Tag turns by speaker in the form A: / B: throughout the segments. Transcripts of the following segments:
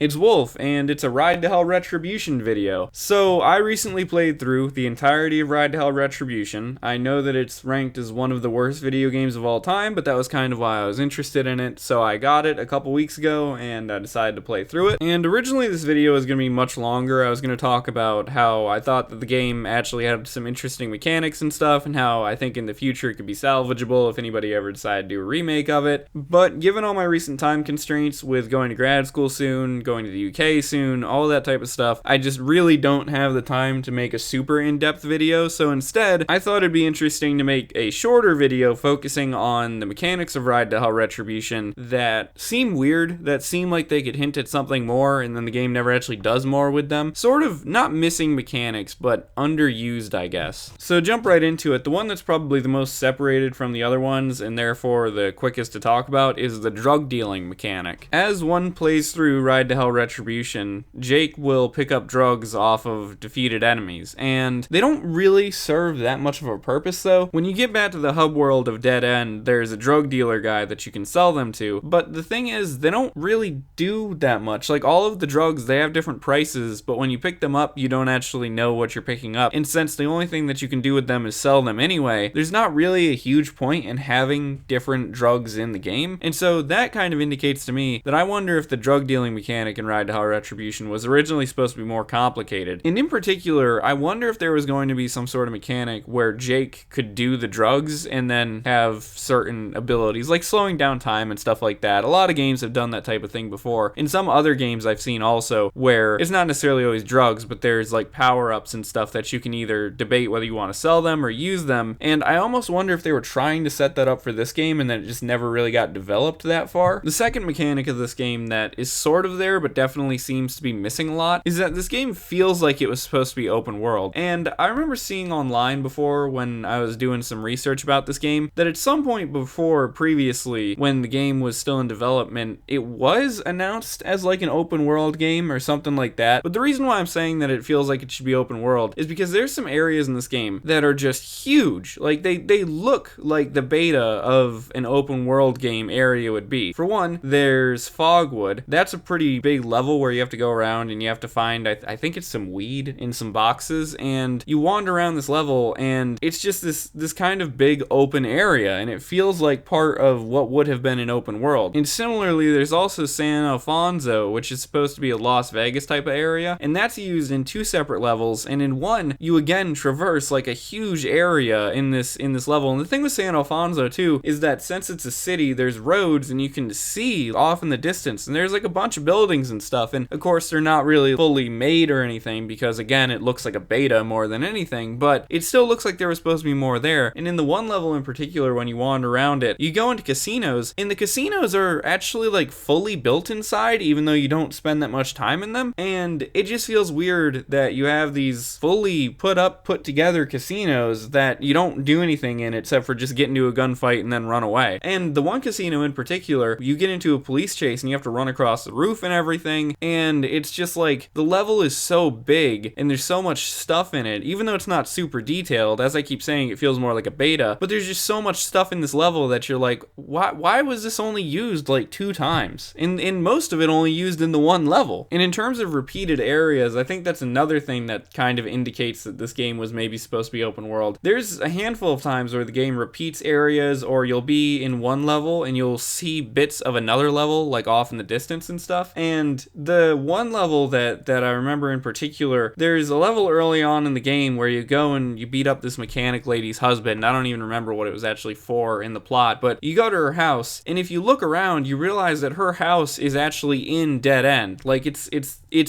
A: It's Wulf, and it's a Ride to Hell Retribution video. So, I recently played through the entirety of Ride to Hell Retribution. I know that it's ranked as one of the worst video games of all time, but that was kind of why I was interested in it, so I got it a couple weeks ago, and I decided to play through it. And originally this video was going to be much longer. I was going to talk about how I thought that the game actually had some interesting mechanics and stuff, and how I think in the future it could be salvageable if anybody ever decided to do a remake of it. But given all my recent time constraints with going to grad school soon, going to the UK soon, all that type of stuff, I just really don't have the time to make a super in-depth video, so instead, I thought it'd be interesting to make a shorter video focusing on the mechanics of Ride to Hell Retribution that seem weird, that seem like they could hint at something more, and then the game never actually does more with them. Sort of not missing mechanics, but underused, I guess. So jump right into it. The one that's probably the most separated from the other ones, and therefore the quickest to talk about, is the drug dealing mechanic. As one plays through Ride to Hell Retribution, Jake will pick up drugs off of defeated enemies, and they don't really serve that much of a purpose though. When you get back to the hub world of Dead End, there's a drug dealer guy that you can sell them to, but the thing is, they don't really do that much. Like, all of the drugs, they have different prices, but when you pick them up, you don't actually know what you're picking up, and since the only thing that you can do with them is sell them anyway, there's not really a huge point in having different drugs in the game, and so that kind of indicates to me that I wonder if the drug dealing mechanic in Ride to Hell Retribution was originally supposed to be more complicated. And in particular, I wonder if there was going to be some sort of mechanic where Jake could do the drugs and then have certain abilities, like slowing down time and stuff like that. A lot of games have done that type of thing before. In some other games I've seen also, where it's not necessarily always drugs, but there's like power-ups and stuff that you can either debate whether you want to sell them or use them, and I almost wonder if they were trying to set that up for this game and then it just never really got developed that far. The second mechanic of this game that is sort of there but definitely seems to be missing a lot is that this game feels like it was supposed to be open world. And I remember seeing online before, when I was doing some research about this game, that at some point before previously, when the game was still in development, it was announced as like an open world game or something like that. But the reason why I'm saying that it feels like it should be open world is because there's some areas in this game that are just huge. Like, they look like the beta of an open world game area would be. For one, there's Fogwood. That's a pretty big level where you have to go around and you have to find, I think it's some weed in some boxes, and you wander around this level and it's just this kind of big open area, and it feels like part of what would have been an open world. And similarly, there's also San Alfonso, which is supposed to be a Las Vegas type of area, and that's used in two separate levels, and in one, you again traverse like a huge area in this level. And the thing with San Alfonso too is that since it's a city, there's roads and you can see off in the distance, and there's like a bunch of buildings and stuff, and of course they're not really fully made or anything because again it looks like a beta more than anything, but it still looks like there was supposed to be more there. And in the one level in particular, when you wander around it, you go into casinos, and the casinos are actually like fully built inside even though you don't spend that much time in them, and it just feels weird that you have these fully put together casinos that you don't do anything in except for just get into a gunfight and then run away. And the one casino in particular, you get into a police chase and you have to run across the roof and everything, and it's just like the level is so big and there's so much stuff in it, even though it's not super detailed. As I keep saying, it feels more like a beta, but there's just so much stuff in this level that you're like, why was this only used like 2 times? And most of it only used in the one level. And in terms of repeated areas, I think that's another thing that kind of indicates that this game was maybe supposed to be open world. There's a handful of times where the game repeats areas, or you'll be in one level and you'll see bits of another level like off in the distance and stuff. And the one level that I remember in particular, there's a level early on in the game where you go and you beat up this mechanic lady's husband. I don't even remember what it was actually for in the plot, but you go to her house, and if you look around, you realize that her house is actually in Dead End. Like, it's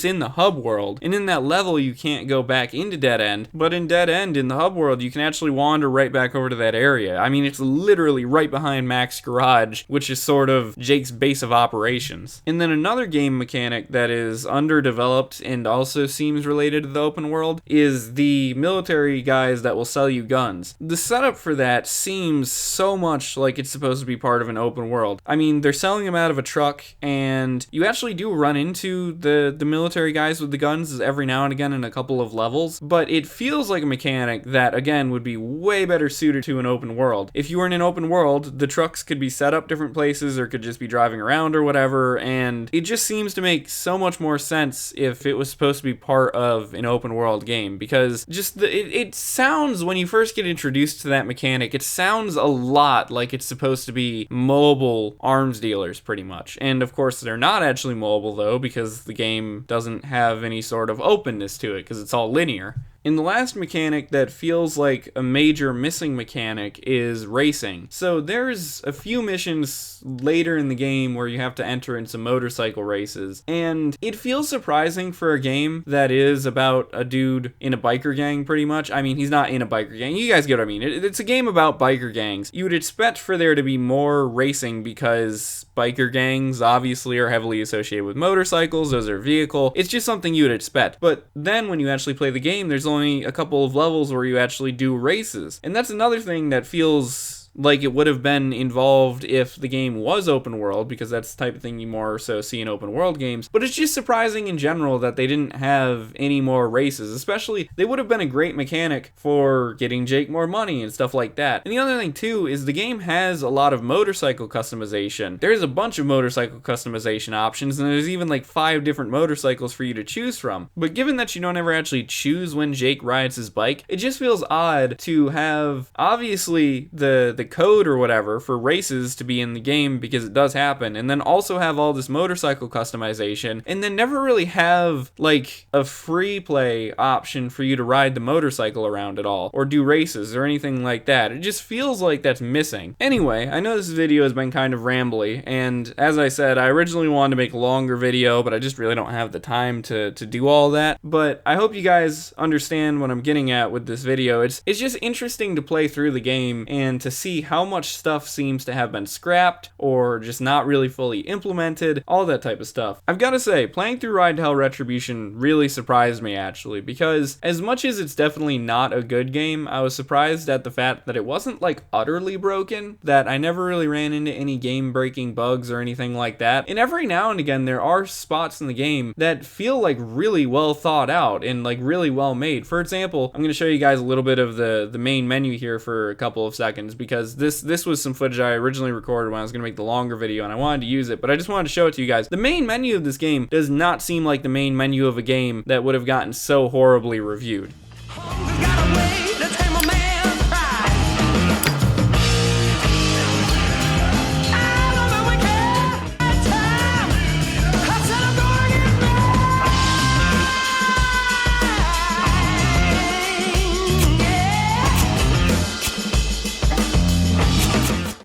A: in the hub world, and in that level you can't go back into Dead End, but in Dead End in the hub world you can actually wander right back over to that area. I mean, it's literally right behind Mac's garage, which is sort of Jake's base of operations. And then another game mechanic that is underdeveloped and also seems related to the open world is the military guys that will sell you guns. The setup for that seems so much like it's supposed to be part of an open world. I mean, they're selling them out of a truck, and you actually do run into the military guys with the guns every now and again in a couple of levels, but it feels like a mechanic that again would be way better suited to an open world. If you were in an open world, the trucks could be set up different places or could just be driving around or whatever, and it just seems seems to make so much more sense if it was supposed to be part of an open world game, because just it sounds, when you first get introduced to that mechanic, it sounds a lot like it's supposed to be mobile arms dealers pretty much. And of course they're not actually mobile though, because the game doesn't have any sort of openness to it because it's all linear. And the last mechanic that feels like a major missing mechanic is racing. So there's a few missions later in the game where you have to enter into motorcycle races, and it feels surprising for a game that is about a dude in a biker gang pretty much. I mean, he's not in a biker gang. You guys get what I mean. It's a game about biker gangs. You would expect for there to be more racing because biker gangs obviously are heavily associated with motorcycles. Those are vehicle. It's just something you would expect. But then when you actually play the game, there's only a couple of levels where you actually do races. And that's another thing that feels like it would have been involved if the game was open world, because that's the type of thing you more so see in open world games. But it's just surprising in general that they didn't have any more races, especially they would have been a great mechanic for getting Jake more money and stuff like that. And the other thing too is the game has a lot of motorcycle customization. There's a bunch of motorcycle customization options, and there's even like 5 different motorcycles for you to choose from. But given that you don't ever actually choose when Jake rides his bike, it just feels odd to have obviously the code or whatever for races to be in the game, because it does happen, and then also have all this motorcycle customization, and then never really have like a free play option for you to ride the motorcycle around at all, or do races or anything like that. It just feels like that's missing. Anyway, I know this video has been kind of rambly, and as I said, I originally wanted to make a longer video, but I just really don't have the time to do all that. But I hope you guys understand what I'm getting at with this video. It's just interesting to play through the game and to see how much stuff seems to have been scrapped or just not really fully implemented, all that type of stuff. I've got to say, playing through Ride to Hell Retribution really surprised me actually, because as much as it's definitely not a good game, I was surprised at the fact that it wasn't like utterly broken, that I never really ran into any game-breaking bugs or anything like that. And every now and again there are spots in the game that feel like really well thought out and like really well made. For example, I'm going to show you guys a little bit of the main menu here for a couple of seconds, because this was some footage I originally recorded when I was going to make the longer video, and I wanted to use it, but I just wanted to show it to you guys. The main menu of this game does not seem like the main menu of a game that would have gotten so horribly reviewed.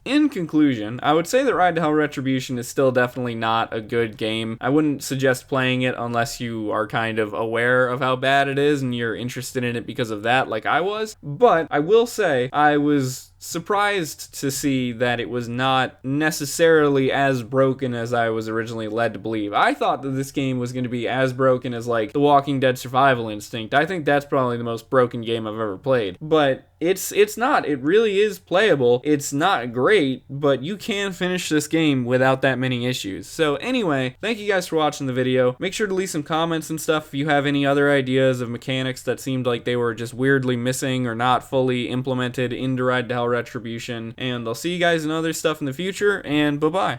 A: In conclusion, I would say that Ride to Hell Retribution is still definitely not a good game. I wouldn't suggest playing it unless you are kind of aware of how bad it is and you're interested in it because of that, like I was. But I will say I was surprised to see that it was not necessarily as broken as I was originally led to believe. I thought that this game was going to be as broken as like The Walking Dead Survival Instinct. I think that's probably the most broken game I've ever played. But it's not. It really is playable. It's not great, but you can finish this game without that many issues. So anyway, thank you guys for watching the video. Make sure to leave some comments and stuff if you have any other ideas of mechanics that seemed like they were just weirdly missing or not fully implemented into Ride to Hell Retribution. And I'll see you guys in other stuff in the future, and bye-bye.